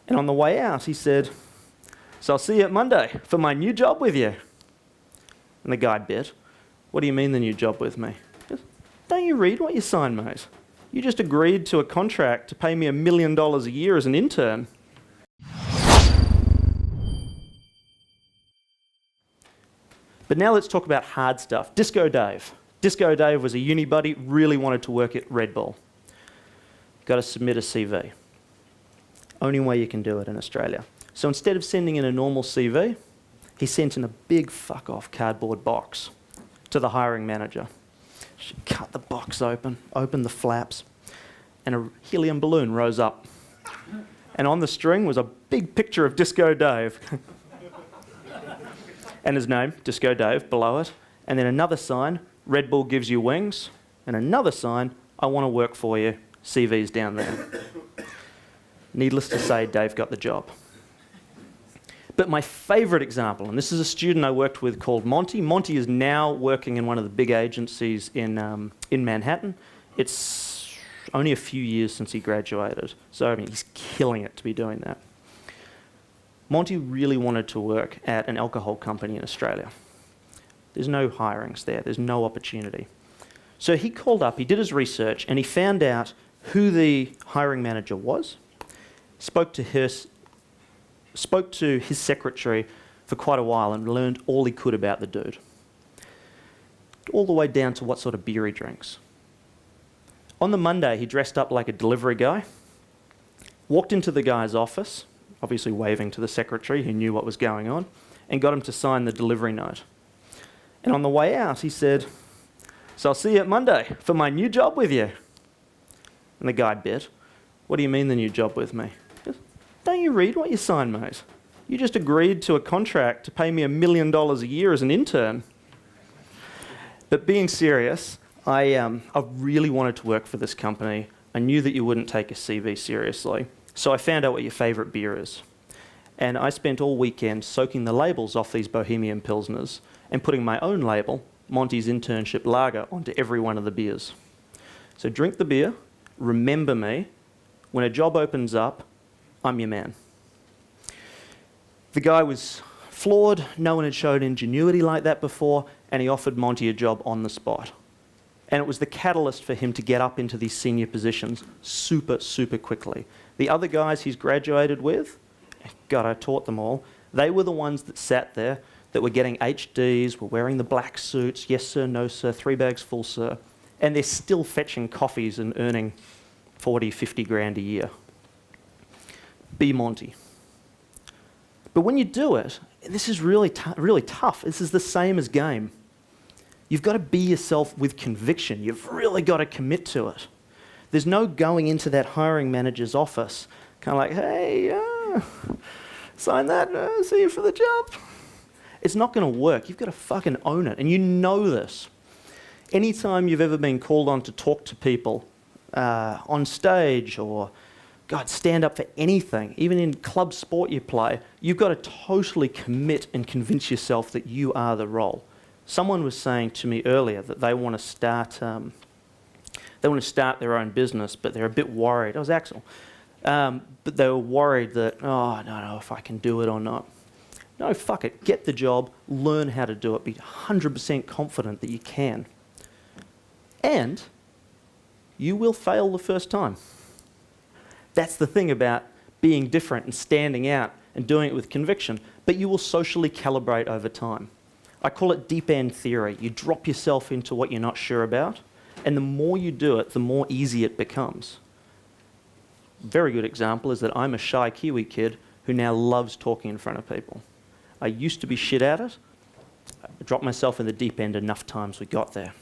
And on the way out, he said, "So I'll see you at Monday for my new job with you." And the guy bit. "What do you mean the new job with me?" He goes, "Don't you read what you sign, mate? You just agreed to a contract to pay me $1 million a year as an intern." But now let's talk about hard stuff. Disco Dave. Disco Dave was a uni buddy, really wanted to work at Red Bull. Got to submit a CV. Only way you can do it in Australia. So instead of sending in a normal CV, he sent in a big fuck-off cardboard box to the hiring manager. She cut the box open, opened the flaps, and a helium balloon rose up. And on the string was a big picture of Disco Dave. And his name, Disco Dave, below it. And then another sign, "Red Bull gives you wings." And another sign, "I want to work for you. CV's down there." Needless to say, Dave got the job. But my favourite example, and this is a student I worked with called Monty. Monty is now working in one of the big agencies in Manhattan. It's only a few years since he graduated. So, I mean, he's killing it to be doing that. Monty really wanted to work at an alcohol company in Australia. There's no hirings there. There's no opportunity. So he called up, he did his research, and he found out who the hiring manager was, spoke to his secretary for quite a while and learned all he could about the dude. All the way down to what sort of beer he drinks. On the Monday, he dressed up like a delivery guy, walked into the guy's office, obviously waving to the secretary who knew what was going on, and got him to sign the delivery note. And on the way out, he said, "So I'll see you at Monday for my new job with you." And the guy bit. "What do you mean the new job with me?" He goes, "Don't you read what you sign, mate? You just agreed to a contract to pay me $1 million a year as an intern." But being serious, I really wanted to work for this company. I knew that you wouldn't take a CV seriously. So I found out what your favourite beer is. And I spent all weekend soaking the labels off these Bohemian Pilsners and putting my own label, Monty's Internship Lager, onto every one of the beers. So drink the beer, remember me. When a job opens up, I'm your man. The guy was flawed. No one had showed ingenuity like that before, and he offered Monty a job on the spot. And it was the catalyst for him to get up into these senior positions super, super quickly. The other guys he's graduated with, God, I taught them all, they were the ones that sat there, that were getting HDs, were wearing the black suits, yes sir, no sir, 3 bags full sir, and they're still fetching coffees and earning 40, 50 grand a year. Be Monty. But when you do it, and this is really tough, this is the same as game. You've got to be yourself with conviction. You've really got to commit to it. There's no going into that hiring manager's office, kind of like, "Hey, sign that, see you for the job." It's not going to work. You've got to fucking own it, and you know this. Anytime you've ever been called on to talk to people on stage or, God, stand up for anything, even in club sport you play, you've got to totally commit and convince yourself that you are the role. Someone was saying to me earlier that they want to start their own business, but they're a bit worried. It was Axel. But they were worried that, oh, I don't know if I can do it or not. No, fuck it. Get the job, learn how to do it, be 100% confident that you can. And you will fail the first time. That's the thing about being different and standing out and doing it with conviction, but you will socially calibrate over time. I call it deep end theory. You drop yourself into what you're not sure about, and the more you do it, the more easy it becomes. A very good example is that I'm a shy Kiwi kid who now loves talking in front of people. I used to be shit at it. I dropped myself in the deep end enough times we got there.